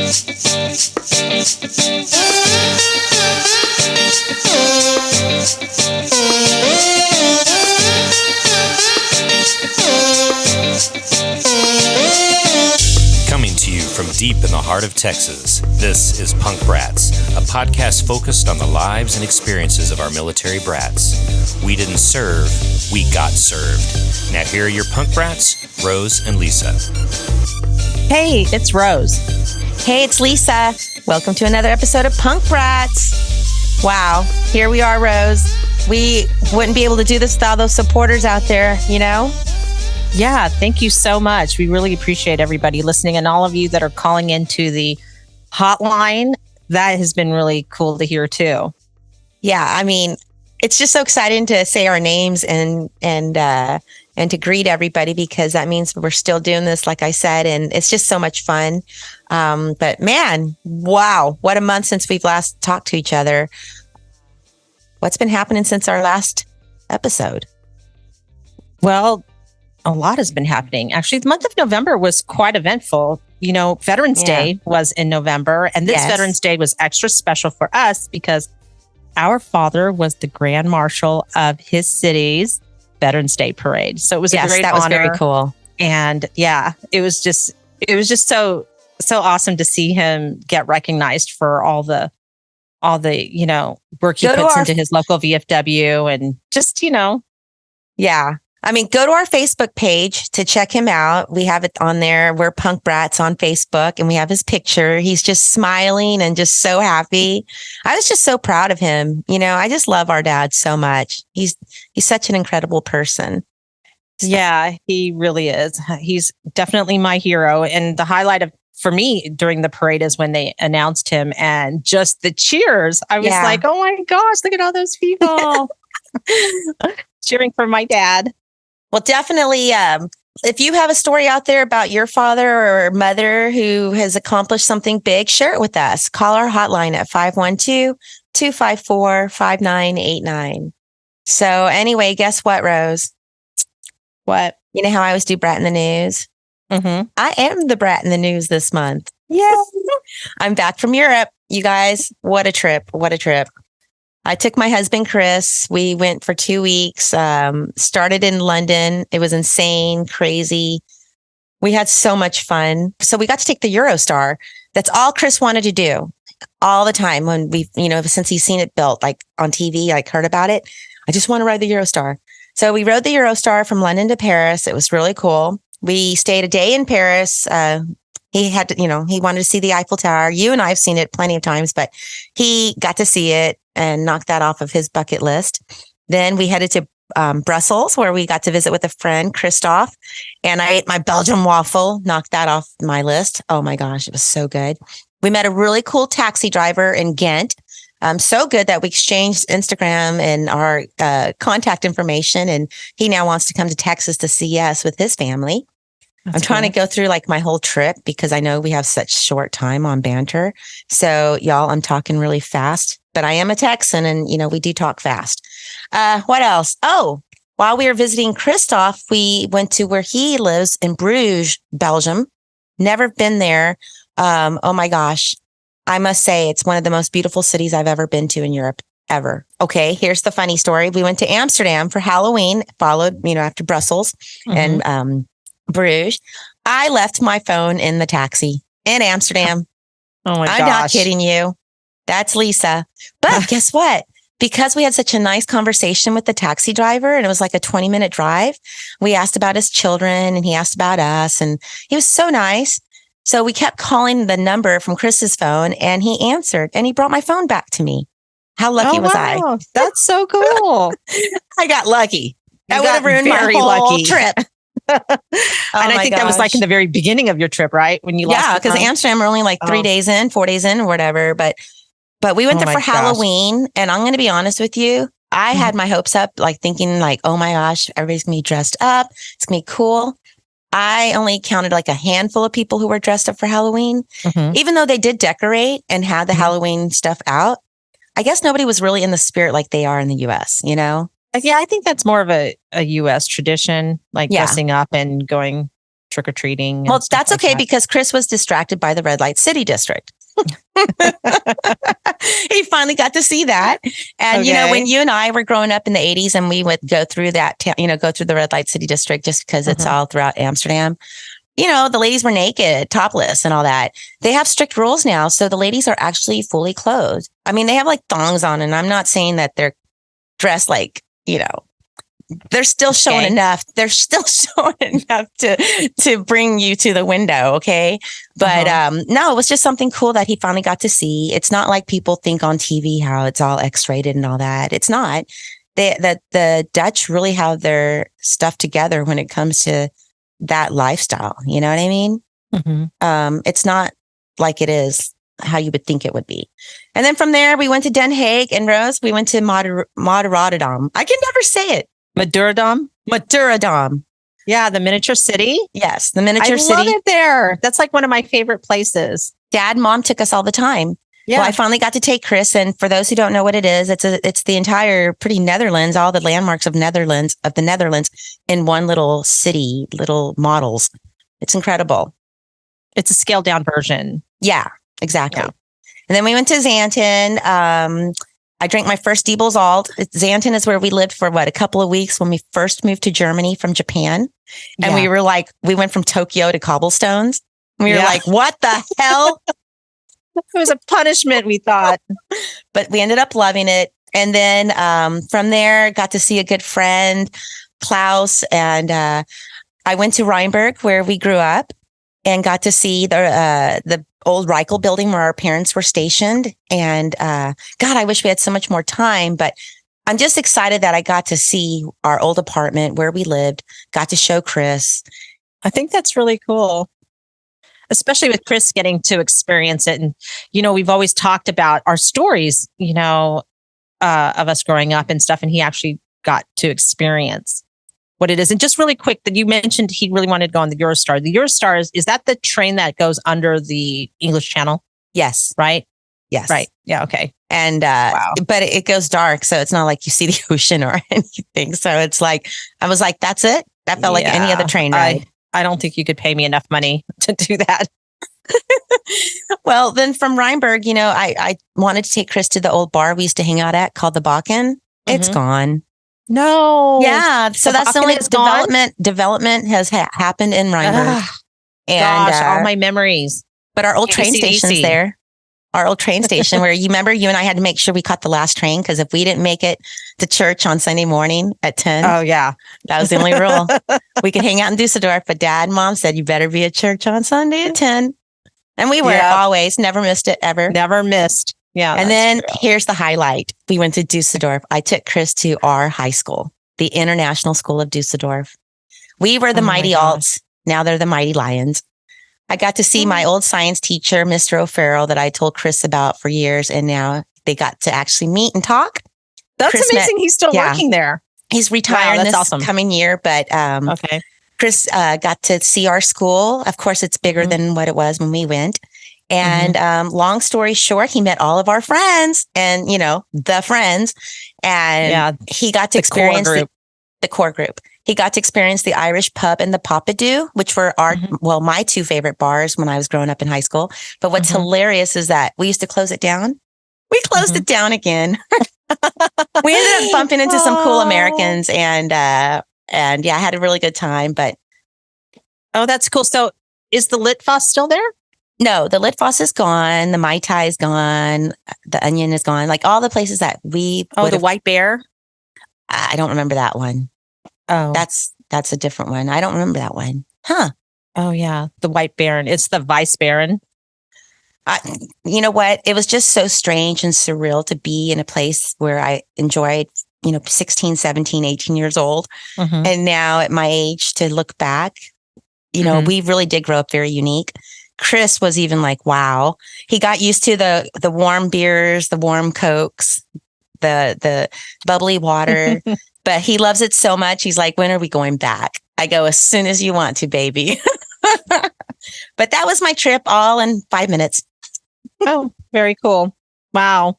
Coming to you from deep in the heart of Texas, this is Punk Brats, a podcast focused on the lives and experiences of our military brats. We didn't serve, we got served. Now here are your Punk Brats, Rose and Lisa. Hey, it's Rose. Hey, it's Lisa. Welcome to another episode of Punk Brats. Wow, here we are, Rose. We wouldn't be able to do this without those supporters out there, you know? Yeah, thank you so much. We really appreciate everybody listening and all of you that are calling into the hotline. That has been really cool to hear too. Yeah, I mean, it's just so exciting to say our names and to greet everybody, because that means we're still doing this, like I said, and it's just so much fun. But man, wow, what a month since we've last talked to each other. What's been happening since our last episode? Well, a lot has been happening. Actually, the month of November was quite eventful. You know, Veterans Day was in November, and this Veterans Day was extra special for us because our father was the Grand Marshal of his city's Veterans Day parade. So it was a great honor. Was very cool. And yeah, it was just so awesome to see him get recognized for all the work he puts into his local VFW and just, Yeah. I mean, go to our Facebook page to check him out. We have it on there. We're Punk Brats on Facebook, and we have his picture. He's just smiling and just so happy. I was just so proud of him. I just love our dad so much. He's such an incredible person. Yeah, he really is. He's definitely my hero. And the highlight for me during the parade is when they announced him and just the cheers. I was like, oh my gosh, look at all those people cheering for my dad. Well, definitely, if you have a story out there about your father or mother who has accomplished something big, share it with us. Call our hotline at 512-254-5989. So anyway, guess what, Rose? What? You know how I always do Brat in the News? Mm-hmm. I am the Brat in the News this month. Yeah. I'm back from Europe. You guys, what a trip. What a trip. I took my husband, Chris. We went for 2 weeks, started in London. It was insane, crazy. We had so much fun. So we got to take the Eurostar. That's all Chris wanted to do all the time when since he's seen it built, like on TV, like heard about it. I just want to ride the Eurostar. So we rode the Eurostar from London to Paris. It was really cool. We stayed a day in Paris. He had to, he wanted to see the Eiffel Tower. You and I have seen it plenty of times, but he got to see it and knocked that off of his bucket list. Then we headed to Brussels, where we got to visit with a friend, Christoph, and I ate my Belgian waffle, knocked that off my list. Oh my gosh, it was so good. We met a really cool taxi driver in Ghent. So good that we exchanged Instagram and our contact information, and he now wants to come to Texas to see us with his family. I'm trying to go through like my whole trip because I know we have such short time on banter. So y'all, I'm talking really fast, but I am a Texan and, we do talk fast. What else? Oh, while we were visiting Christoph, we went to where he lives in Bruges, Belgium. Never been there. Oh my gosh. I must say it's one of the most beautiful cities I've ever been to in Europe, ever. Okay. Here's the funny story. We went to Amsterdam for Halloween, followed, after Brussels and, Bruges. I left my phone in the taxi in Amsterdam. Oh my gosh. I'm not kidding you. That's Lisa. But guess what? Because we had such a nice conversation with the taxi driver and it was like a 20-minute drive, we asked about his children and he asked about us and he was so nice. So we kept calling the number from Chris's phone and he answered and he brought my phone back to me. How lucky was I? That's so cool. I got lucky. That would have ruined my whole trip. And I think that was like in the very beginning of your trip, right? When you lost because Amsterdam were only like 4 days in or whatever. But we went there for Halloween. And I'm going to be honest with you. I had my hopes up, like thinking like, oh my gosh, everybody's going to be dressed up. It's going to be cool. I only counted like a handful of people who were dressed up for Halloween, even though they did decorate and had the Halloween stuff out. I guess nobody was really in the spirit like they are in the US, Yeah, I think that's more of a US tradition, like dressing up and going trick-or-treating. Well, that's okay because Chris was distracted by the red light city district. He finally got to see that. And, you know, when you and I were growing up in the 80s and we would go through that, go through the red light city district just because it's all throughout Amsterdam. You know, the ladies were naked, topless and all that. They have strict rules now. So the ladies are actually fully clothed. I mean, they have like thongs on, and I'm not saying that they're dressed like, you know, they're still showing enough. They're still showing enough to bring you to the window. Okay. But no, it was just something cool that he finally got to see. It's not like people think on TV how it's all X-rated and all that. It's not. The Dutch really have their stuff together when it comes to that lifestyle. You know what I mean? It's not like it is how you would think it would be. And then from there, we went to Den Haag, and Rose, we went to Rotterdam. I can never say it. Madurodam. Yeah, the miniature city. Yes, the miniature city. I love it there. That's like one of my favorite places. Dad, Mom took us all the time. Yeah. Well, I finally got to take Chris, and for those who don't know what it is, it's the entire pretty Netherlands, all the landmarks of the Netherlands in one little city, little models. It's incredible. It's a scaled down version. Yeah, exactly. Yeah. And then we went to Xanten. I drank my first Diebels Alt. Xanten is where we lived for a couple of weeks when we first moved to Germany from Japan. And we were like, we went from Tokyo to cobblestones. We were like, what the hell? It was a punishment, we thought. But we ended up loving it. And then from there, got to see a good friend, Klaus. And I went to Rheinberg, where we grew up, and got to see the old Reichel building where our parents were stationed. And God, I wish we had so much more time, but I'm just excited that I got to see our old apartment where we lived, got to show Chris. I think that's really cool, especially with Chris getting to experience it. And, you know, we've always talked about our stories, you know, of us growing up and stuff. And he actually got to experience what it is. And just really quick, that you mentioned he really wanted to go on the Eurostar. The Eurostar is that the train that goes under the English Channel? Yes. Right? Yes. Right. Yeah. Okay. And, but it goes dark. So it's not like you see the ocean or anything. So it's like, I was like, that's it. That felt like any other train ride. I don't think you could pay me enough money to do that. Well, then from Rheinberg, you know, I wanted to take Chris to the old bar we used to hang out at called the Bakken. It's gone. No. Yeah. So that's the only development has happened in Rheinberg. And gosh, all my memories. But our old train station's there. Our old train station where you remember you and I had to make sure we caught the last train, because if we didn't make it to church on Sunday morning at 10. Oh, yeah. That was the only rule. We could hang out in Dusseldorf, but Dad and Mom said, you better be at church on Sunday at 10. And we were always, never missed it ever. Never missed. Yeah. And then here's the highlight. We went to Dusseldorf. I took Chris to our high school, the International School of Dusseldorf. We were the Mighty Alts. Now they're the Mighty Lions. I got to see my old science teacher, Mr. O'Farrell, that I told Chris about for years. And now they got to actually meet and talk. That's Chris amazing. He's still working there. He's retiring this coming year. But Chris got to see our school. Of course, it's bigger than what it was when we went. And long story short, he met all of our friends and, you know, the friends. And he got to experience the core group. He got to experience the Irish pub and the Papadoo, which were my two favorite bars when I was growing up in high school. But what's hilarious is that we used to close it down. We closed it down again. We ended up bumping into some cool Americans and I had a really good time. But that's cool. So is the Litfass still there? No, the Litfass is gone. The Mai Tai is gone. The Onion is gone. Like all the places that we. Oh, the White Bear. I don't remember that one. Oh, that's a different one. I don't remember that one. Huh. Oh yeah. The White Baron. It's the Vice Baron. You know what? It was just so strange and surreal to be in a place where I enjoyed, 16, 17, 18 years old. And now at my age to look back, we really did grow up very unique. Chris was even like, wow. He got used to the warm beers, the warm Cokes, the bubbly water, but he loves it so much. He's like, when are we going back? I go, as soon as you want to, baby. But that was my trip all in 5 minutes. Oh, very cool. Wow.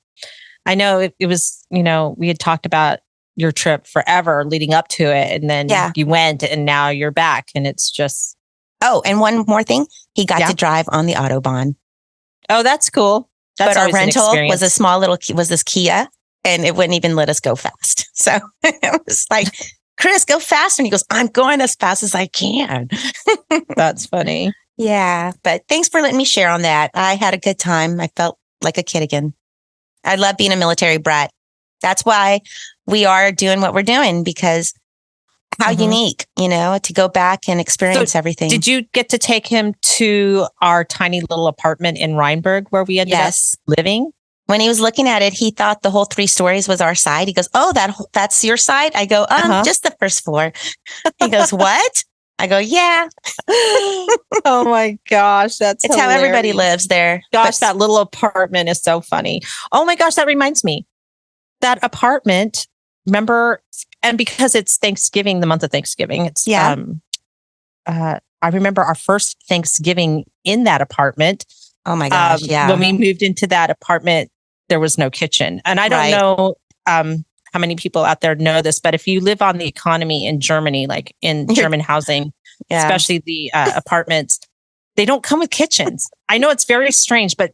I know it was, we had talked about your trip forever leading up to it. And then you went and now you're back and it's just Oh, and one more thing. He got to drive on the Autobahn. Oh, that's cool. That's but our rental was a small little, was this Kia, and it wouldn't even let us go fast. So it was like, Chris, go faster. And he goes, I'm going as fast as I can. That's funny. Yeah. But thanks for letting me share on that. I had a good time. I felt like a kid again. I love being a military brat. That's why we are doing what we're doing, because how unique, to go back and experience everything. Did you get to take him to our tiny little apartment in Rhineberg where we ended up living? When he was looking at it, he thought the whole 3 stories was our side. He goes, oh, that's your side? I go, just the first floor. He goes, what? I go, yeah. Oh my gosh. It's hilarious. How everybody lives there. Gosh, that little apartment is so funny. Oh my gosh, that reminds me. That apartment, remember, and because it's Thanksgiving, the month of Thanksgiving, it's I remember our first Thanksgiving in that apartment. Oh my gosh, when we moved into that apartment, there was no kitchen. And I don't know how many people out there know this, but if you live on the economy in Germany, like in German housing, especially the apartments, they don't come with kitchens. I know it's very strange, but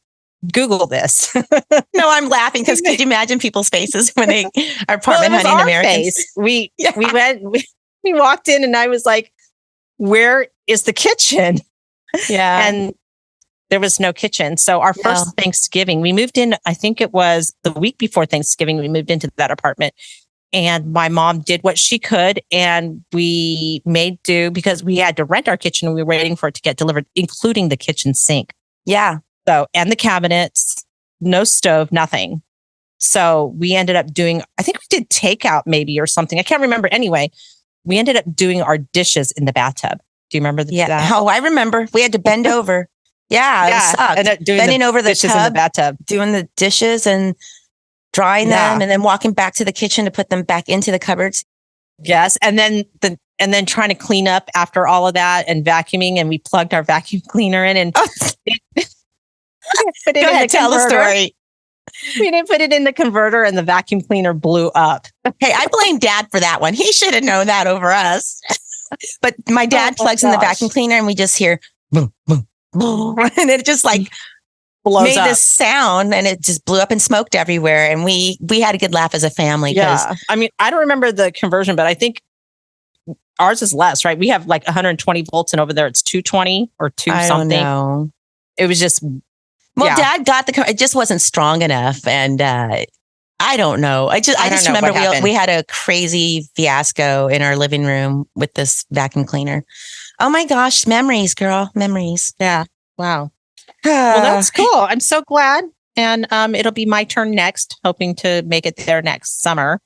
Google this. No, I'm laughing because could you imagine people's faces when they are apartment hunting Americans? We walked in and I was like, where is the kitchen? Yeah. And there was no kitchen. So our first Thanksgiving, we moved in, I think it was the week before Thanksgiving, we moved into that apartment. And my mom did what she could. And we made do because we had to rent our kitchen. And we were waiting for it to get delivered, including the kitchen sink. Yeah. So, and the cabinets, no stove, nothing. So we ended up doing, I think we did takeout maybe or something. I can't remember. Anyway, we ended up doing our dishes in the bathtub. Do you remember that? Yeah. Oh, I remember. We had to bend over. Yeah. And bending over the dishes tub, in the bathtub, doing the dishes and drying them, and then walking back to the kitchen to put them back into the cupboards. Yes, and then trying to clean up after all of that and vacuuming, and we plugged our vacuum cleaner in and Go ahead, tell the story. We didn't put it in the converter, and the vacuum cleaner blew up. Hey, I blame Dad for that one. He should have known that over us. But my dad plugs in the vacuum cleaner, and we just hear boom, boom, boom, and it just like made this sound, and it just blew up and smoked everywhere. And we had a good laugh as a family. Yeah, I mean, I don't remember the conversion, but I think ours is less, right? We have like 120 volts, and over there it's 220 or 2 something. Know. It was just. Well, Dad got it just wasn't strong enough. And I don't know. I just remember we had a crazy fiasco in our living room with this vacuum cleaner. Oh my gosh. Memories, girl. Memories. Yeah. Wow. Well, that's cool. I'm so glad. And it'll be my turn next, hoping to make it there next summer.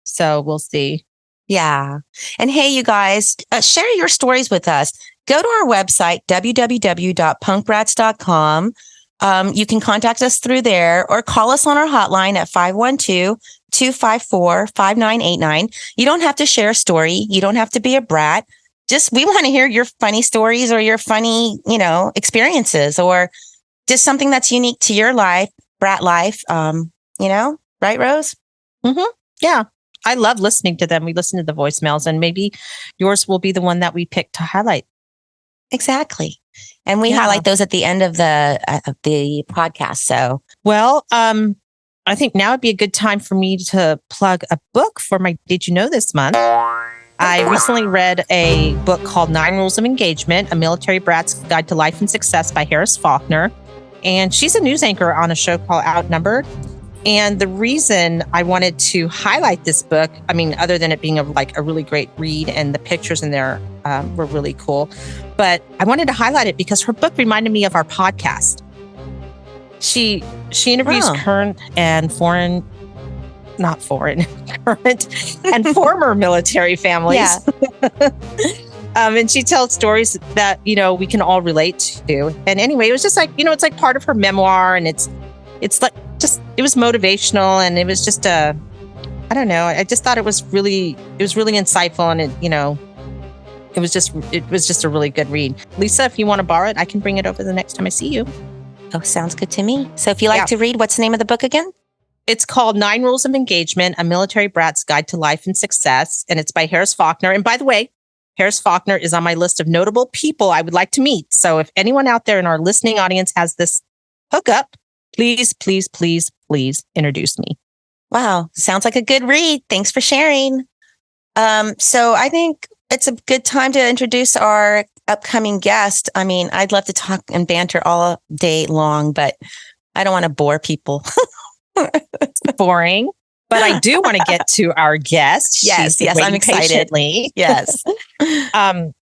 So we'll see. Yeah. And hey, you guys, share your stories with us. Go to our website, www.punkbrats.com. You can contact us through there or call us on our hotline at 512-254-5989. You don't have to share a story. You don't have to be a brat. We want to hear your funny stories or your funny, experiences or just something that's unique to your life, brat life. Right, Rose? Mm-hmm. Yeah. I love listening to them. We listen to the voicemails, and maybe yours will be the one that we pick to highlight. Exactly. And we highlight those at the end of the podcast. So, well, I think now would be a good time for me to plug a book for my Did You Know This month. I recently read a book called 9 Rules of Engagement, A Military Brat's Guide to Life and Success by Harris Faulkner. And she's a news anchor on a show called Outnumbered. And the reason I wanted to highlight this book, I mean, other than it being a really great read and the pictures in there were really cool, but I wanted to highlight it because her book reminded me of our podcast. She interviews current and current and former military families. Yeah. And she tells stories that, we can all relate to. And anyway, it was just like, it's like part of her memoir, and it's like, it was motivational, and it was just I don't know. I just thought it was really insightful, and it was just a really good read. Lisa, if you want to borrow it, I can bring it over the next time I see you. Oh, sounds good to me. So if you like to read, what's the name of the book again? It's called 9 Rules of Engagement, A Military Brat's Guide to Life and Success, and it's by Harris Faulkner. And by the way, Harris Faulkner is on my list of notable people I would like to meet. So if anyone out there in our listening audience has this hookup, please, please, please, please introduce me. Wow. Sounds like a good read. Thanks for sharing. So I think it's a good time to introduce our upcoming guest. I mean, I'd love to talk and banter all day long, but I don't want to bore people. It's boring, but I do want to get to our guest. Yes, I'm excited. Patiently. Yes.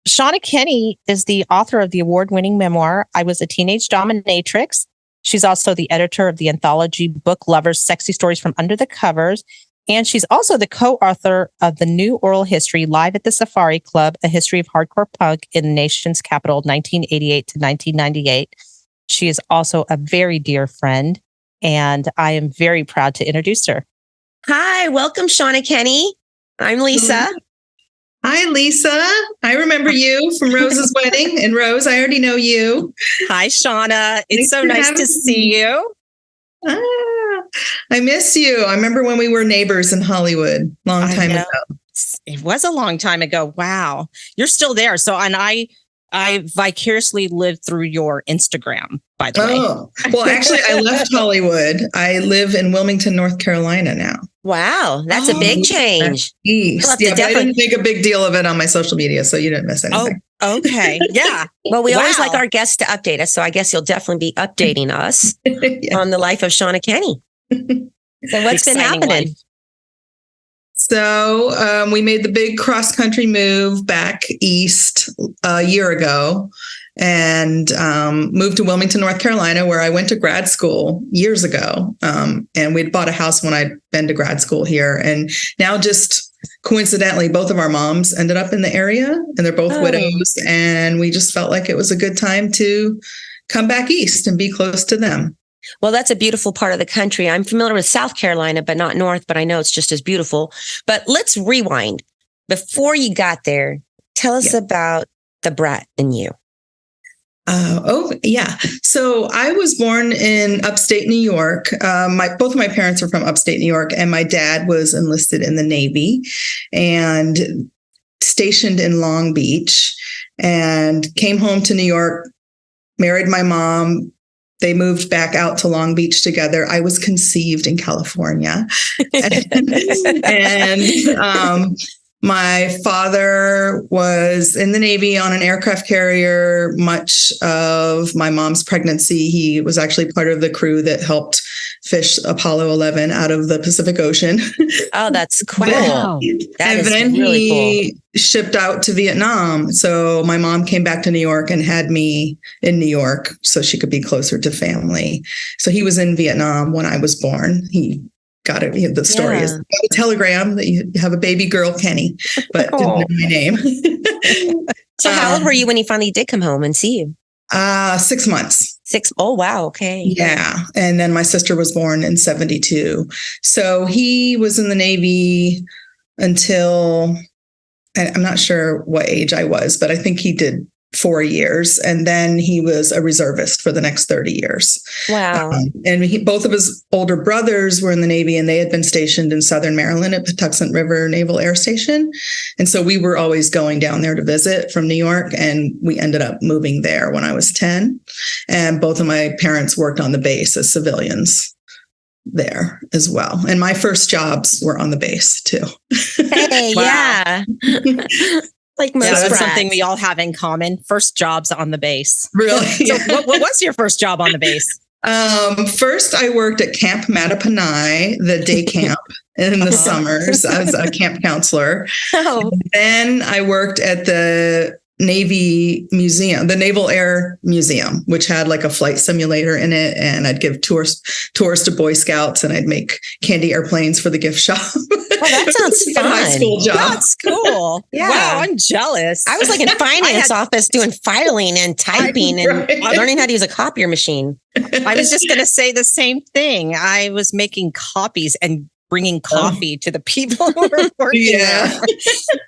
Shawna Kenney is the author of the award-winning memoir, I Was a Teenage Dominatrix. She's also the editor of the anthology Book Lovers, Sexy Stories from Under the Covers. And she's also the co-author of the new oral history, Live at the Safari Club, A History of Hardcore Punk in the Nation's Capital, 1988 to 1998. She is also a very dear friend, and I am very proud to introduce her. Hi, welcome, Shawna Kenney. I'm Lisa. Hi, Lisa. I remember you from Rose's wedding. And Rose, I already know you. Hi, Shawna. It's so nice to see you. I miss you. I remember when we were neighbors in Hollywood, long time ago. It was a long time ago. Wow. You're still there. So, and I vicariously lived through your Instagram, by the way. Well, actually, I left Hollywood. I live in Wilmington, North Carolina now. Wow. That's a big change. East. Yeah, but I didn't make a big deal of it on my social media, so you didn't miss anything. Oh, okay. Yeah. Well, we always like our guests to update us, so I guess you'll definitely be updating us on the life of Shawna Kenney. So what's been happening? Life. So we made the big cross-country move back east a year ago and moved to Wilmington, North Carolina, where I went to grad school years ago. And we'd bought a house when I'd been to grad school here. And now just coincidentally, both of our moms ended up in the area, and they're both widows. And we just felt like it was a good time to come back east and be close to them. Well, that's a beautiful part of the country. I'm familiar with South Carolina, but not North, but I know it's just as beautiful. But let's rewind. Before you got there, tell us about the brat in you. So I was born in upstate New York. Both of my parents are from upstate New York, and my dad was enlisted in the Navy and stationed in Long Beach, and came home to New York, married my mom. They moved back out to Long Beach together. I was conceived in California. and my father was in the Navy on an aircraft carrier much of my mom's pregnancy. He was actually part of the crew that helped fish Apollo 11 out of the Pacific Ocean. Oh, that's cool. And then he shipped out to Vietnam. So my mom came back to New York and had me in New York so she could be closer to family. So he was in Vietnam when I was born. He got it. The story is a telegram that you have a baby girl, Kenny, but didn't know my name. So how old were you when he finally did come home and see you? 6 months. Oh, wow. Okay. Yeah. And then my sister was born in 1972. So he was in the Navy until, I'm not sure what age I was, but I think he did 4 years. And then he was a reservist for the next 30 years. Wow. And both of his older brothers were in the Navy, and they had been stationed in Southern Maryland at Patuxent River Naval Air Station. And so we were always going down there to visit from New York. And we ended up moving there when I was 10. And both of my parents worked on the base as civilians there as well. And my first jobs were on the base too. Hey, yeah. Like most that's brats. something we all have in common. First jobs on the base. Really? So what was your first job on the base? First, I worked at Camp Mattapani, the day camp in the summers. I was a camp counselor. Oh. Then I worked at the Navy Museum, the Naval Air Museum, which had like a flight simulator in it. And I'd give tours to Boy Scouts, and I'd make candy airplanes for the gift shop. Oh, that sounds fun. High school job. That's cool. Yeah. Wow, I'm jealous. I was like in finance office doing filing and typing and learning how to use a copier machine. I was just going to say the same thing. I was making copies and bringing coffee to the people who were working there.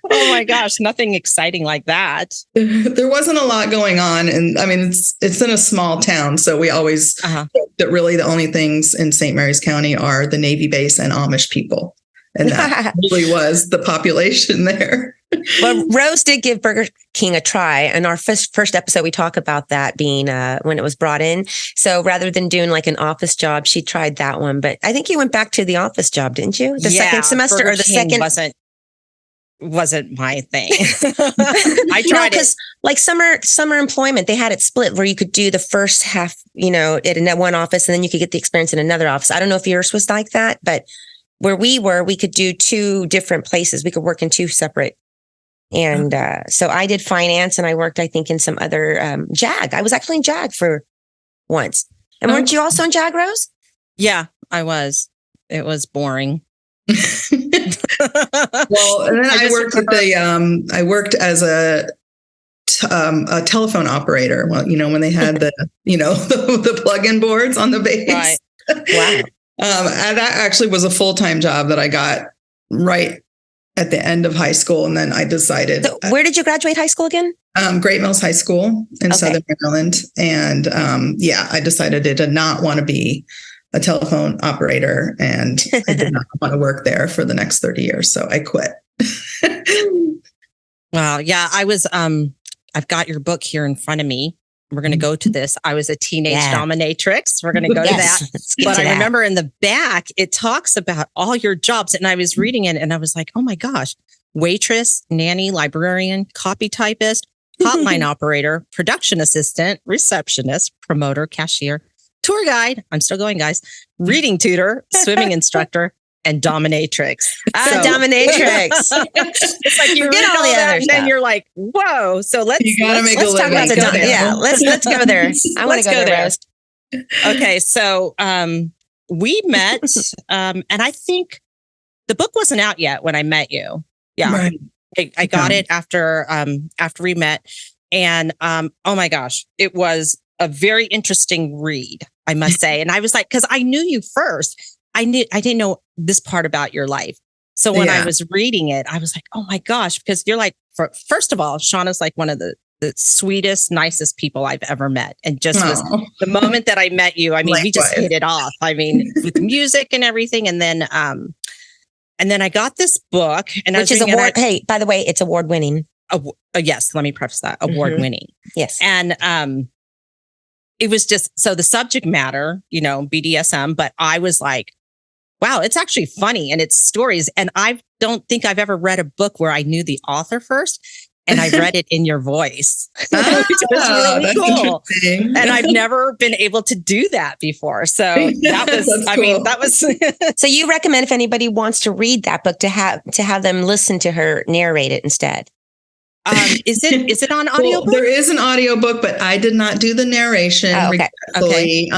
Oh my gosh, nothing exciting like that. There wasn't a lot going on. And I mean, it's in a small town. So we always that really the only things in St. Mary's County are the Navy base and Amish people. And that really was the population there. Well, Rose did give Burger King a try. In our first episode, we talk about that being when it was brought in. So rather than doing like an office job, she tried that one. But I think you went back to the office job, didn't you? The second semester Burger or the King second? Wasn't my thing. I tried because like summer employment, they had it split where you could do the first half, in one office, and then you could get the experience in another office. I don't know if yours was like that, but where we were, we could do two different places. We could work in two separate. And so I did finance, and I worked, I think, in some other JAG. I was actually in JAG for once. And weren't you also in JAG, Rose? Yeah, I was. It was boring. Well, and then I worked as a telephone operator. Well, when they had the the plug-in boards on the base. Right. Wow. And that actually was a full-time job that I got right at the end of high school. And then I decided. So where did you graduate high school again? Great Mills High School in Southern Maryland. And I decided I did not want to be a telephone operator, and I did not want to work there for the next 30 years. So I quit. Well, yeah, I was, I've got your book here in front of me. We're going to go to this. I was a teenage dominatrix. We're going to go to that. But I remember in the back, it talks about all your jobs. And I was reading it and I was like, oh my gosh, waitress, nanny, librarian, copy typist, hotline operator, production assistant, receptionist, promoter, cashier, tour guide. I'm still going, guys. Reading tutor, swimming instructor, and dominatrix. Dominatrix. It's like you forget all the other stuff, and you're like, whoa. So let's talk about the yeah. Let's go there. I want to go there. Rose. Okay, so we met, and I think the book wasn't out yet when I met you. Yeah, right. I got it after we met, and oh my gosh, it was a very interesting read, I must say. And I was like, because I knew you first. I didn't know this part about your life. So when I was reading it, I was like, oh my gosh, because you're like, first of all, Shawna's like one of the sweetest, nicest people I've ever met. And just was the moment that I met you, I mean, we just hit it off. I mean, with music and everything. And then I got this book, and which is award. Hey, by the way, it's award winning. Yes. Let me preface that. Award winning. Yes. And, it was just, so the subject matter, BDSM, but I was like, wow, it's actually funny and it's stories. And I don't think I've ever read a book where I knew the author first and I read it in your voice. Which was really cool. And I've never been able to do that before. So that was, I mean, that was. So you recommend if anybody wants to read that book to have them listen to her narrate it instead? Is it on audiobook? Well, there is an audiobook, but I did not do the narration. Okay.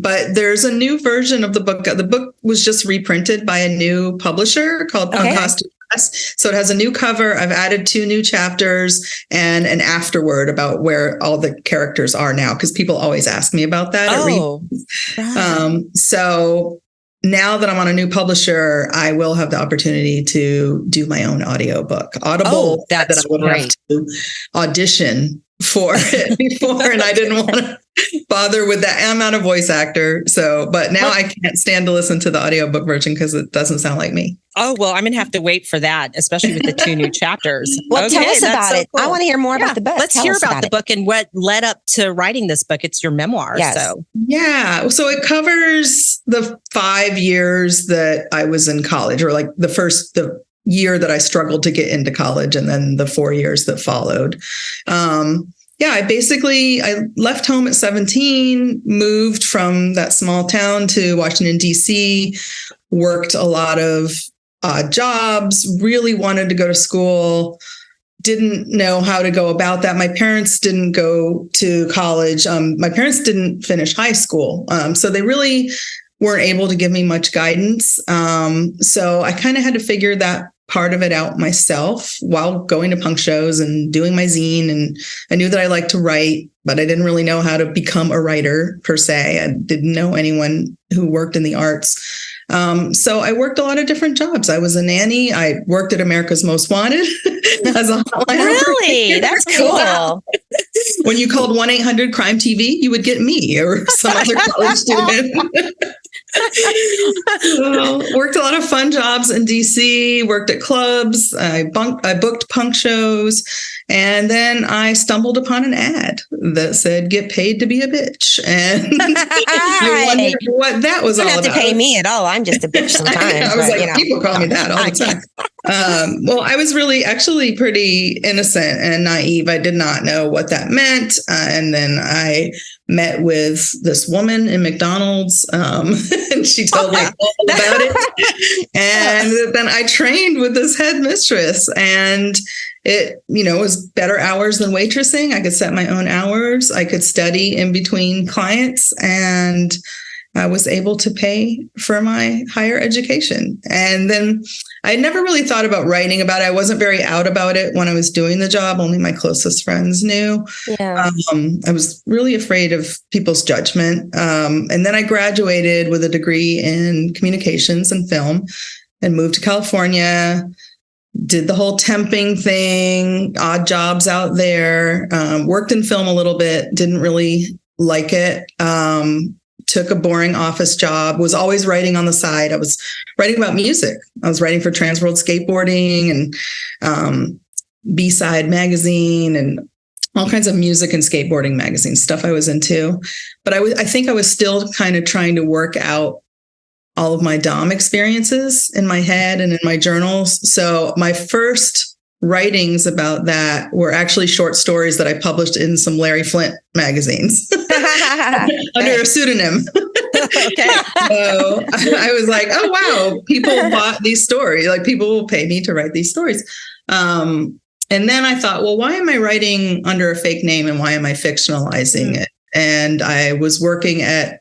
But there's a new version of the book. The book was just reprinted by a new publisher called Imposters. So it has a new cover. I've added 2 new chapters and an afterword about where all the characters are now, because people always ask me about that. Right. So now that I'm on a new publisher, I will have the opportunity to do my own audiobook. Audible, that I would have to audition for it before, and I didn't want to bother with that. I'm not a voice actor, but now I can't stand to listen to the audiobook version because it doesn't sound like me. Oh, well, I'm going to have to wait for that, especially with the 2 new chapters. Well, tell us about it. Cool. I want to hear more about the book. Let's hear about the book and what led up to writing this book. It's your memoir. Yes. So it covers the 5 years that I was in college, or like the year that I struggled to get into college, and then the 4 years that followed. I left home at 17, moved from that small town to Washington, D.C., worked a lot of jobs, really wanted to go to school, didn't know how to go about that. My parents didn't go to college. My parents didn't finish high school. So they really weren't able to give me much guidance. So I kind of had to figure that part of it out myself while going to punk shows and doing my zine. And I knew that I liked to write, but I didn't really know how to become a writer per se. I didn't know anyone who worked in the arts. So I worked a lot of different jobs. I was a nanny. I worked at America's Most Wanted as a hotline Really? operator. That's cool. When you called 1-800-CRIME-TV, you would get me or some other college student. Worked a lot of fun jobs in DC, worked at clubs. I booked punk shows. And then I stumbled upon an ad that said, "Get paid to be a bitch." And I wondered what that was all about. You don't have to pay me at all. I'm just a bitch sometimes. I was like, people call me that all the time. Well, I was really actually pretty innocent and naive. I did not know what that meant. And then I met with this woman in McDonald's, and she told me all about it. And then I trained with this headmistress, and it, was better hours than waitressing. I could set my own hours. I could study in between clients, and I was able to pay for my higher education. And then I never really thought about writing about it. I wasn't very out about it when I was doing the job. Only my closest friends knew. Yeah. I was really afraid of people's judgment. And then I graduated with a degree in communications and film and moved to California, did the whole temping thing, odd jobs out there, worked in film a little bit, didn't really like it. Took a boring office job, was always writing on the side. I was writing about music. I was writing for Trans World Skateboarding and B-Side magazine and all kinds of music and skateboarding magazines, stuff I was into. But I think I was still kind of trying to work out all of my Dom experiences in my head and in my journals. So my first writings about that were actually short stories that I published in some Larry Flynt magazines under a pseudonym. Okay. So I was like, oh, wow, people bought these stories. Like, people will pay me to write these stories. And then I thought, well, why am I writing under a fake name and why am I fictionalizing it? And I was working at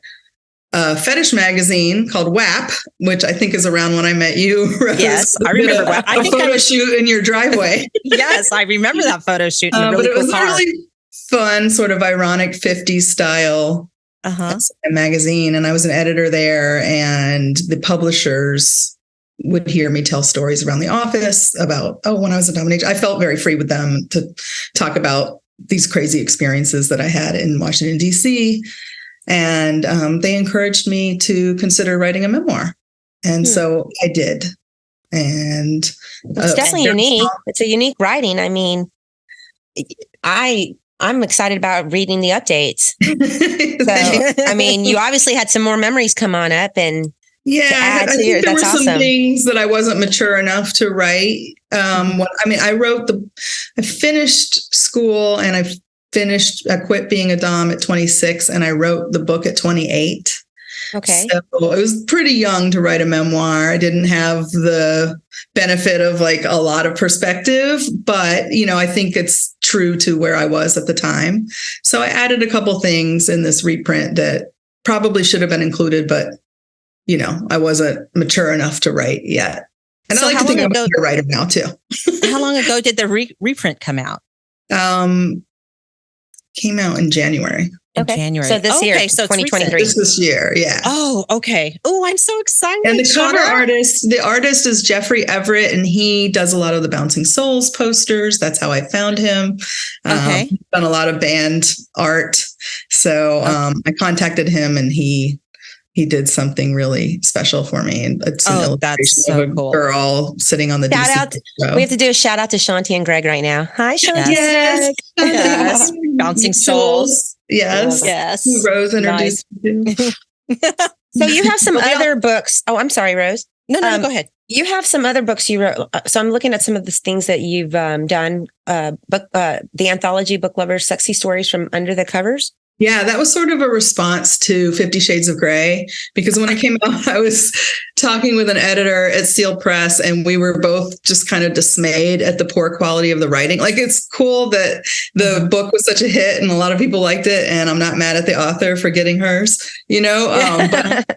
a fetish magazine called WAP, which I think is around when I met you, Rose. Yes, I remember WAP. I think photo shoot in your driveway. Yes, I remember that photo shoot. In a really but it cool was car. a really fun, sort of ironic 50s style magazine. And I was an editor there, and the publishers would hear me tell stories around the office about, when I was a dominatrix. I felt very free with them to talk about these crazy experiences that I had in Washington, D.C., and they encouraged me to consider writing a memoir. And so I did. And it's definitely unique. It's a unique writing. I mean, I'm excited about reading the updates. So, I mean, you obviously had some more memories come on up, and I think there were some things that I wasn't mature enough to write. I finished school and I quit being a Dom at 26, and I wrote the book at 28. Okay. So I was pretty young to write a memoir. I didn't have the benefit of like a lot of perspective, but I think it's true to where I was at the time. So I added a couple things in this reprint that probably should have been included, but I wasn't mature enough to write yet. And so I like to think I'm a writer now too. How long ago did the reprint come out? Came out in January. Okay. January. So this year, so 2023. This year, yeah. Oh, okay. Oh, I'm so excited. And the cover artist is Jeffrey Everett, and he does a lot of the Bouncing Souls posters. That's how I found him. Okay. He's done a lot of band art. So I contacted him, and he did something really special for me. And it's an illustration of a girl sitting on the shout out. We have to do a shout out to Shanti and Greg right now. Hi, Shanti. Yes. Bouncing Souls. Yes. Rose introduced me to. So you have some other books. Oh, I'm sorry, Rose. No, go ahead. You have some other books you wrote. So I'm looking at some of the things that you've done. The anthology Book Lovers, Sexy Stories from Under the Covers. Yeah, that was sort of a response to 50 Shades of Grey, because when I came out, I was talking with an editor at Steel Press, and we were both just kind of dismayed at the poor quality of the writing. Like, it's cool that the book was such a hit and a lot of people liked it, and I'm not mad at the author for getting hers, but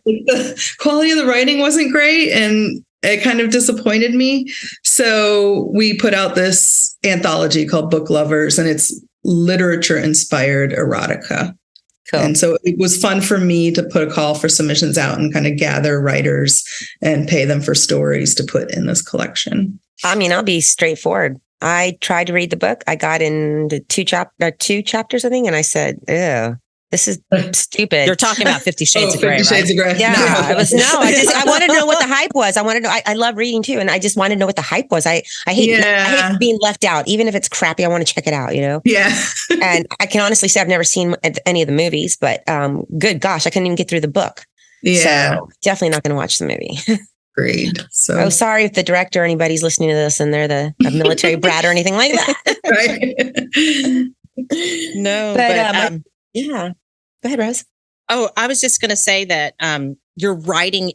the quality of the writing wasn't great, and it kind of disappointed me. So we put out this anthology called Book Lovers, and it's literature-inspired erotica. Cool. And so it was fun for me to put a call for submissions out and kind of gather writers and pay them for stories to put in this collection. I mean, I'll be straightforward. I tried to read the book. I got into two chapters, I think, and I said, ew, This is stupid. You're talking about 50 Shades of Grey, 50 Shades of Grey. Yeah, I wanted to know what the hype was. I love reading too. And I just wanted to know what the hype was. I hate being left out. Even if it's crappy, I want to check it out, Yeah. And I can honestly say I've never seen any of the movies, but good gosh, I couldn't even get through the book. Yeah. So definitely not going to watch the movie. Agreed. So sorry if the director or anybody's listening to this and they're a military brat or anything like that. Right. No, but yeah. Go ahead, Rose. Oh, I was just going to say that your writing,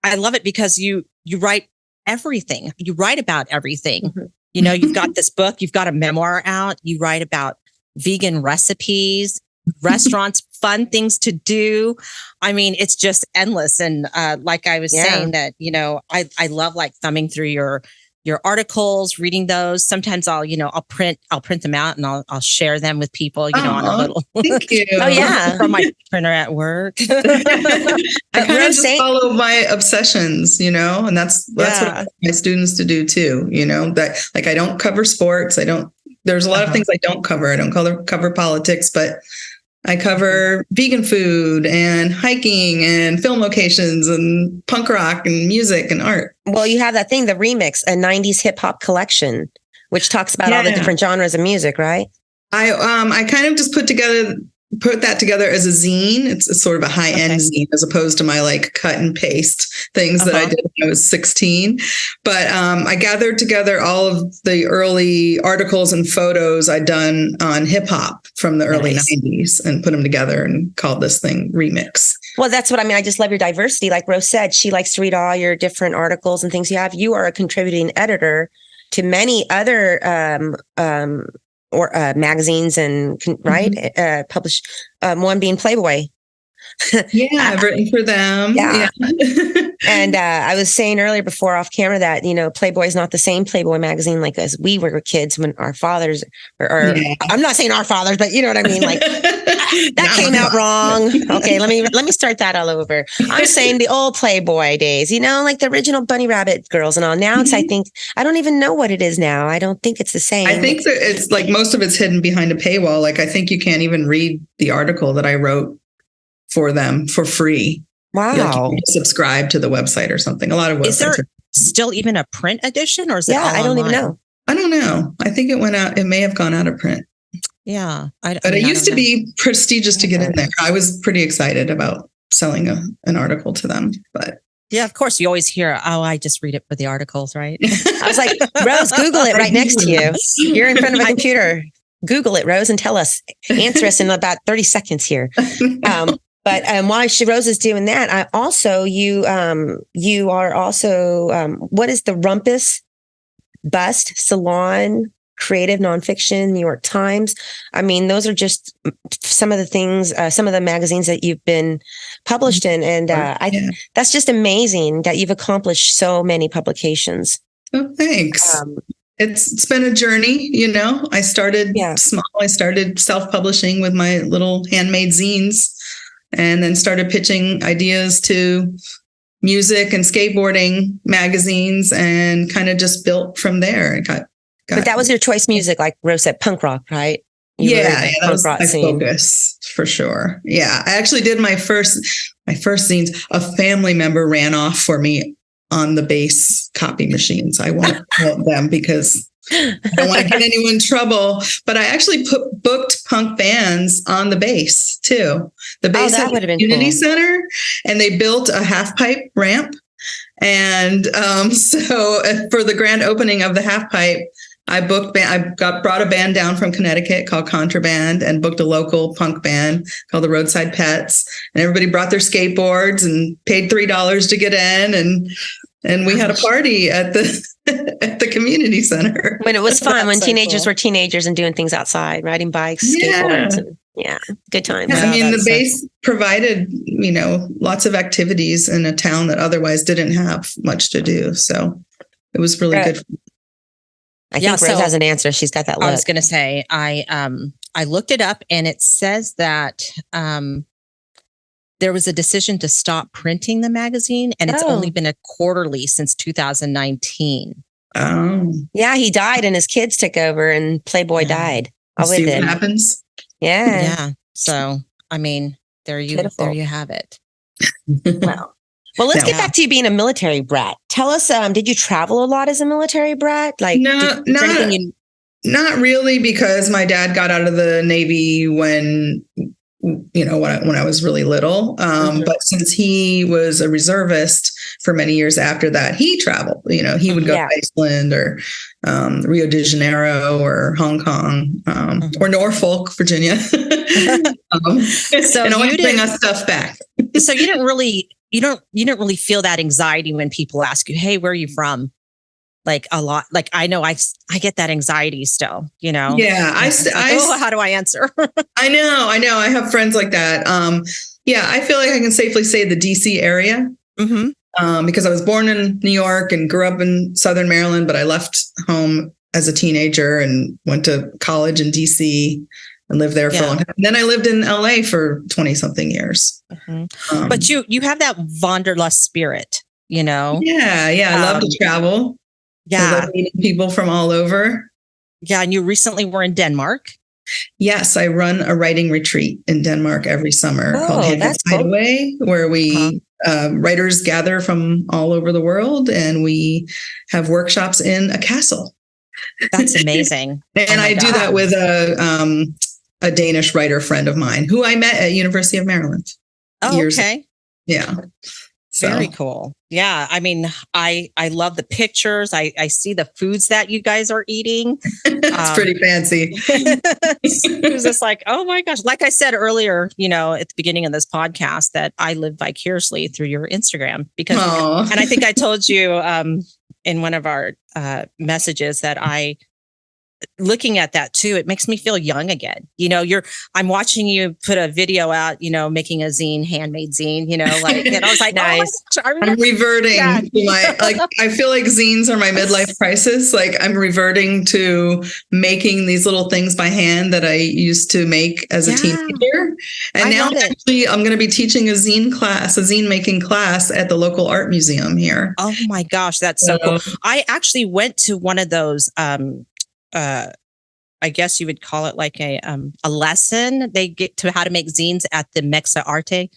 I love it because you write everything. You write about everything. Mm-hmm. You've got this book, you've got a memoir out, you write about vegan recipes, restaurants, fun things to do. I mean, it's just endless. And like I was saying that, I love like thumbing through your articles, reading those. Sometimes I'll print them out and I'll share them with people, on a little. Thank you. Oh yeah. From my printer at work. I kind of just follow my obsessions, and that's what I want my students to do too. That like I don't cover sports. There's a lot of things I don't cover. I don't cover politics, but I cover vegan food and hiking and film locations and punk rock and music and art. Well, you have that thing, the remix, a 90s hip hop collection, which talks about all the different genres of music, right? I kind of just put that together as a zine. It's sort of a high-end zine as opposed to my like cut and paste things that I did when I was 16. But I gathered together all of the early articles and photos I'd done on hip hop from the early 90s and put them together and called this thing Remix. Well, that's what I mean. I just love your diversity. Like Rose said, she likes to read all your different articles and things you have. You are a contributing editor to many other magazines and published, one being Playboy. I've written for them. Yeah. And I was saying earlier before off camera that, Playboy is not the same Playboy magazine like as we were kids when our fathers I'm not saying our fathers, but you know what I mean? Like that came out wrong. Okay. Let me start that all over. I'm saying the old Playboy days, like the original Bunny Rabbit girls and all. Now it's, I think, I don't even know what it is now. I don't think it's the same. I think that it's like most of it's hidden behind a paywall. Like I think you can't even read the article that I wrote for them for free. Wow. Like you subscribe to the website or something. A lot of websites. Is there still even a print edition or is it all I don't even know. I don't know. I think it went out. It may have gone out of print. Yeah. But it used to be prestigious to get in there. I was pretty excited about selling an article to them, but yeah, of course you always hear, I just read it for the articles, right? I was like, Rose, Google it right next to you. You're in front of a computer. Google it, Rose, and tell us. Answer us in about 30 seconds here. But while Rose is doing that, you are also, what is the Rumpus Bust, Salon, Creative Nonfiction, New York Times? I mean, those are just some of the things, some of the magazines that you've been published in. And that's just amazing that you've accomplished so many publications. Oh, thanks. It's been a journey, I started small. I started self-publishing with my little handmade zines and then started pitching ideas to music and skateboarding magazines and kind of just built from there. But that was your choice music, like Rose said, punk rock, right? That was my focus for sure. Yeah, I actually did my first zines. A family member ran off for me on the base copy machines. I won't quote them because I don't want to get anyone in trouble. But I actually booked punk bands on the base too. The base at the community center, and they built a half pipe ramp. And so for the grand opening of the half pipe, I brought a band down from Connecticut called Contraband and booked a local punk band called the Roadside Pets. And everybody brought their skateboards and paid $3 to get in. And we had a party at the community center. When it was fun, when teenagers were teenagers and doing things outside, riding bikes, skateboards. Good times. Yeah, I mean, the base provided, lots of activities in a town that otherwise didn't have much to do. So it was really good. I think Rose has an answer. She's got that look. I was going to say, I looked it up and it says that there was a decision to stop printing the magazine and it's only been a quarterly since 2019. Oh. Yeah, he died and his kids took over and Playboy died. See what happens? Yeah. Yeah. So I mean, there you have it. Wow. Well, let's get back to you being a military brat. Tell us, did you travel a lot as a military brat? Like, not really, because my dad got out of the Navy when I was really little. But since he was a reservist for many years after that, he traveled. He would go to Iceland or Rio de Janeiro or Hong Kong or Norfolk, Virginia. So and always bring us stuff back. So you didn't really feel that anxiety when people ask you, "Hey, where are you from?" Like a lot. Like I know I get that anxiety still. Yeah. How do I answer? I know. I have friends like that. I feel like I can safely say the DC area. Because I was born in New York and grew up in Southern Maryland, but I left home as a teenager and went to college in DC and lived there for a long time. And then I lived in LA for 20 something years. But you have that wanderlust spirit, Yeah. I love to travel. I love meeting people from all over. Yeah. And you recently were in Denmark. Yes, I run a writing retreat in Denmark every summer called Hideaway, where we writers gather from all over the world and we have workshops in a castle. That's amazing. And I do that with a Danish writer friend of mine who I met at University of Maryland. Oh, okay. Yeah. Very cool. Yeah. I mean, I love the pictures. I see the foods that you guys are eating. It's pretty fancy. It was just like, oh my gosh. Like I said earlier, at the beginning of this podcast, that I live vicariously through your Instagram and I think I told you in one of our messages that looking at that too, it makes me feel young again. I'm watching you put a video out, making a zine, handmade zine, and I was like, nice. Oh my gosh, I'm reverting to my, I feel like zines are my midlife crisis. Like I'm reverting to making these little things by hand that I used to make as a teenager. And now actually I'm going to be teaching a zine making class at the local art museum here. Oh my gosh. That's so cool. I actually went to one of those, I guess you would call it like a lesson. They get to how to make zines at the Mexa Arte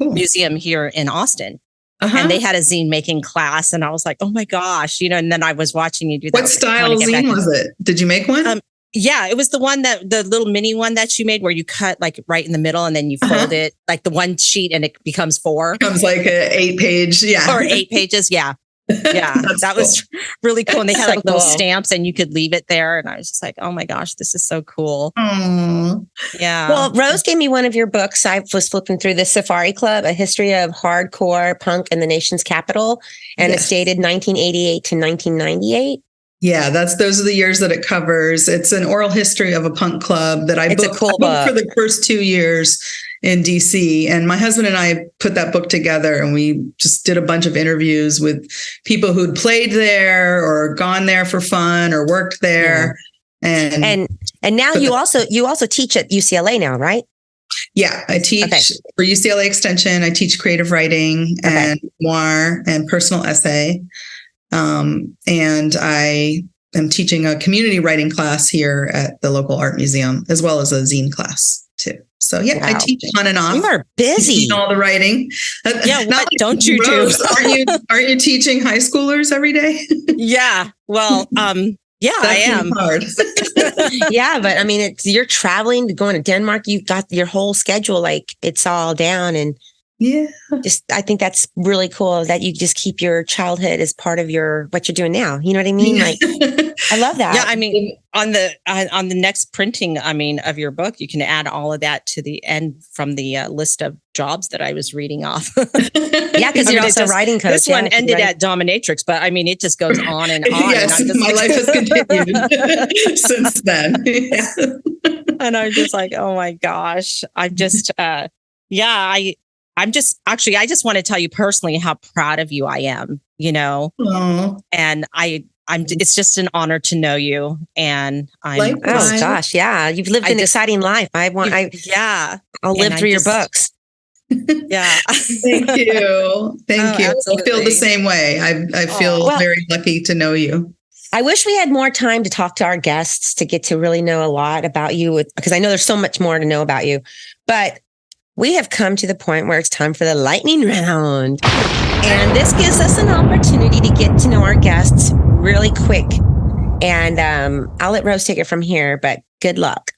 museum here in Austin. And they had a zine making class. And I was like, oh my gosh, and then I was watching you do that. What style zine was it? Did you make one? Yeah, it was the one the little mini one that you made where you cut like right in the middle and then you fold it like the one sheet and it becomes 4. Becomes like an 8-page. Yeah. Or 8 pages. Yeah. Yeah, that was really cool. And they had like little stamps and you could leave it there. And I was just like, oh my gosh, this is so cool. Aww. Yeah. Well, Rose gave me one of your books. I was flipping through the Safari Club, A History of Hardcore Punk in the Nation's Capital. And it's dated 1988 to 1998. Yeah, those are the years that it covers. It's an oral history of a punk club that I booked for the first 2 years in DC. And my husband and I put that book together and we just did a bunch of interviews with people who'd played there or gone there for fun or worked there. Yeah. And now you also teach at UCLA now, right? Yeah, I teach for UCLA Extension. I teach creative writing and memoir and personal essay. And I am teaching a community writing class here at the local art museum, as well as a zine class too. So I teach on and off. You are busy. All the writing. What don't you do? Aren't you teaching high schoolers every day? Yeah. Well, I am. Hard. Yeah, but I mean, you're traveling, going to Denmark. You've got your whole schedule, like it's all down, and I think that's really cool that you just keep your childhood as part of what you're doing now. You know what I mean? Like, I love that. Yeah, I mean, on the next printing, of your book, you can add all of that to the end from the list of jobs that I was reading off. Yeah, because you're also writing coach. This one ended at Dominatrix, but I mean, it just goes on and on. Yes, and my life has continued since then. And I'm just like, oh my gosh, I'm just, I just want to tell you personally how proud of you I am, Aww. and it's just an honor to know you. And oh gosh. Yeah. You've lived an exciting life. I'll live through your books. Yeah. Thank you. Thank you. Absolutely. I feel the same way. I feel very lucky to know you. I wish we had more time to talk to our guests to get to really know a lot about you, because I know there's so much more to know about you. But we have come to the point where it's time for the lightning round. And this gives us an opportunity to get to know our guests really quick. And I'll let Rose take it from here, but good luck.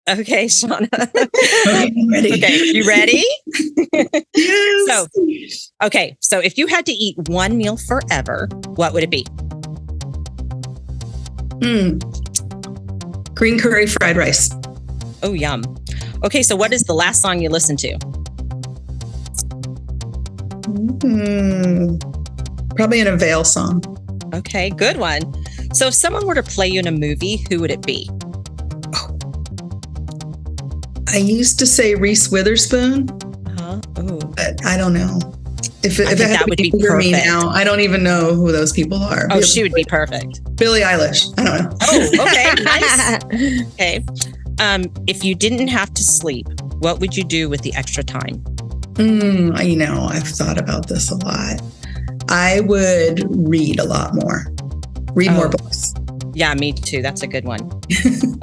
Okay, Shawna. Okay, I'm ready. Okay, you ready? Yes. So if you had to eat one meal forever, what would it be? Green curry fried rice. Oh, yum. Okay, so what is the last song you listened to? Probably an Avail song. Okay, good one. So if someone were to play you in a movie, who would it be? I used to say Reese Witherspoon. But I don't know. If it had that to would be for me perfect. now, I don't even know who those people are. Oh, she would be perfect. Billie Eilish. I don't know. Oh, okay, nice. Okay. If you didn't have to sleep, what would you do with the extra time? I've thought about this a lot. I would read a lot more. Read more books. Yeah, me too. That's a good one.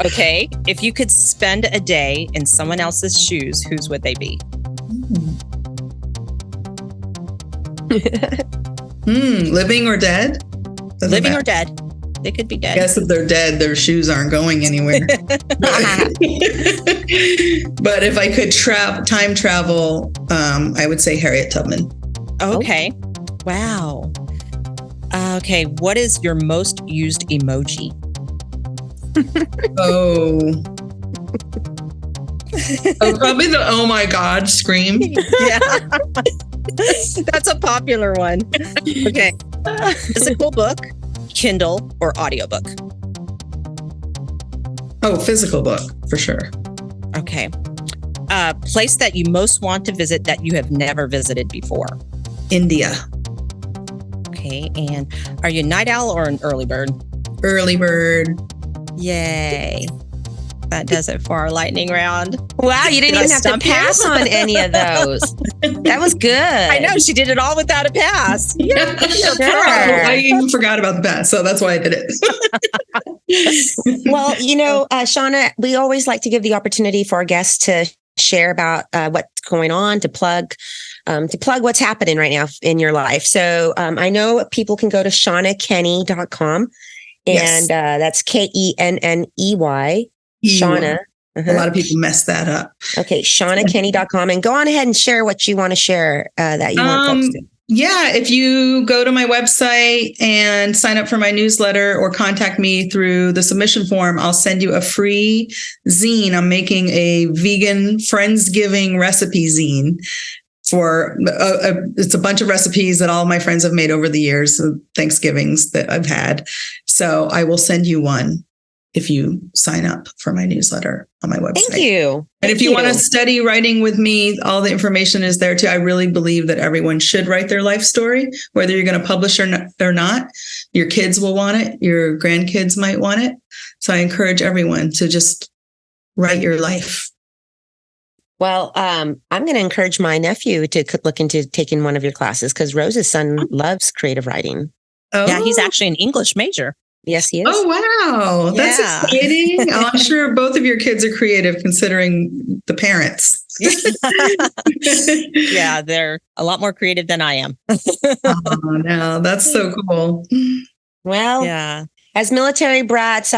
Okay. If you could spend a day in someone else's shoes, whose would they be? Living or dead? Living or dead. They could be dead. I guess if they're dead, their shoes aren't going anywhere. But if I could time travel, I would say Harriet Tubman. Okay. Wow. Okay. What is your most used emoji? Probably the oh my God scream. Yeah. That's a popular one. Okay. Physical book, Kindle, or audiobook? Oh, physical book for sure. Okay. Place that you most want to visit that you have never visited before? India. Okay. And are you a night owl or an early bird? Early bird. Yay. That does it for our lightning round. Wow, you didn't even have to pass on any of those. That was good. I know, she did it all without a pass. Yeah, sure. I even forgot about the pass, so that's why I did it. Well, Shawna, we always like to give the opportunity for our guests to share about what's going on, to plug what's happening right now in your life. So I know people can go to ShawnaKenney.com, and that's KENNEY. Shawna. A lot of people mess that up. Okay, ShawnaKenney.com, and go on ahead and share what you want to share that you want folks to. Yeah, if you go to my website and sign up for my newsletter or contact me through the submission form, I'll send you a free zine. I'm making a vegan Friendsgiving recipe zine for it's a bunch of recipes that all my friends have made over the years of Thanksgivings that I've had. So I will send you one if you sign up for my newsletter on my website. Thank you. And if you want to study writing with me, all the information is there too. I really believe that everyone should write their life story, whether you're going to publish or not. Your kids will want it. Your grandkids might want it. So I encourage everyone to just write your life. Well, I'm going to encourage my nephew to look into taking one of your classes, because Rose's son loves creative writing. Oh. Yeah, he's actually an English major. Yes, he is. Oh, wow. That's exciting. I'm sure both of your kids are creative considering the parents. Yeah, they're a lot more creative than I am. Oh, no, that's so cool. Well, yeah. As military brats,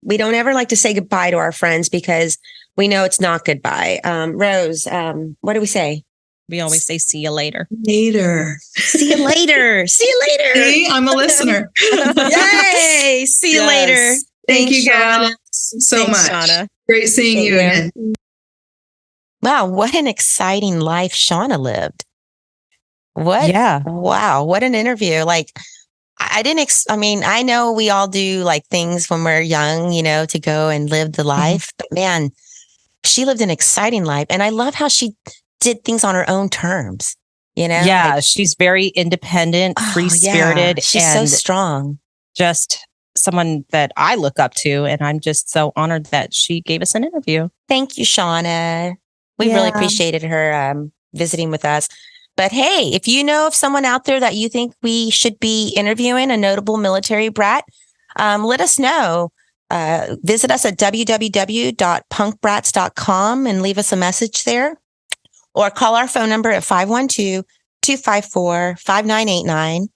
we don't ever like to say goodbye to our friends because we know it's not goodbye. Rose, what do we say? We always say, see you later. Later. See you later. See you later. See, I'm a listener. Yay. See you later. Thank you guys so much. Shawna. Great seeing you again. Wow. What an exciting life Shawna lived. What? Yeah. Wow. What an interview. Like, I know we all do like things when we're young, to go and live the life, but man, she lived an exciting life. And I love how she did things on her own terms, Yeah, like, she's very independent, free-spirited. Yeah. She's so strong. Just someone that I look up to, and I'm just so honored that she gave us an interview. Thank you, Shawna. We really appreciated her visiting with us. But hey, if you know of someone out there that you think we should be interviewing, a notable military brat, let us know. Visit us at www.punkbrats.com and leave us a message there, or call our phone number at 512-254-5989.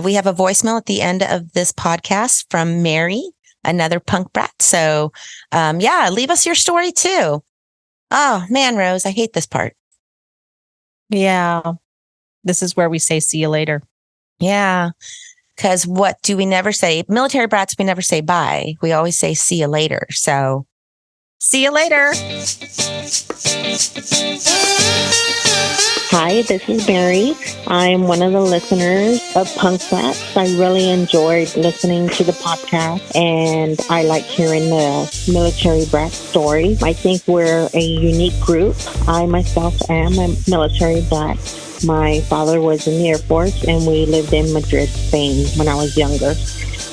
We have a voicemail at the end of this podcast from Mary, another punk brat. So, leave us your story too. Oh man, Rose, I hate this part. Yeah. This is where we say, see you later. Yeah. Because what do we never say? Military brats, we never say bye. We always say, see you later. So, see you later. Hi, this is Mary. I'm one of the listeners of Punk Brats. I really enjoyed listening to the podcast, and I like hearing the military brat story. I think we're a unique group. I myself am a military brat. My father was in the Air Force, and we lived in Madrid, Spain when I was younger,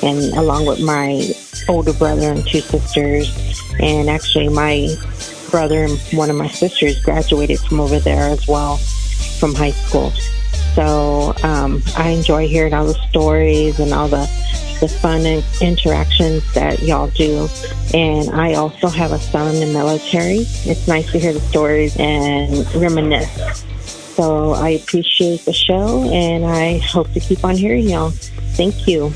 and along with my older brother and two sisters. And actually, my brother and one of my sisters graduated from over there as well, from high school. So I enjoy hearing all the stories and all the fun and interactions that y'all do. And I also have a son in the military. It's nice to hear the stories and reminisce. So I appreciate the show, and I hope to keep on hearing y'all. Thank you.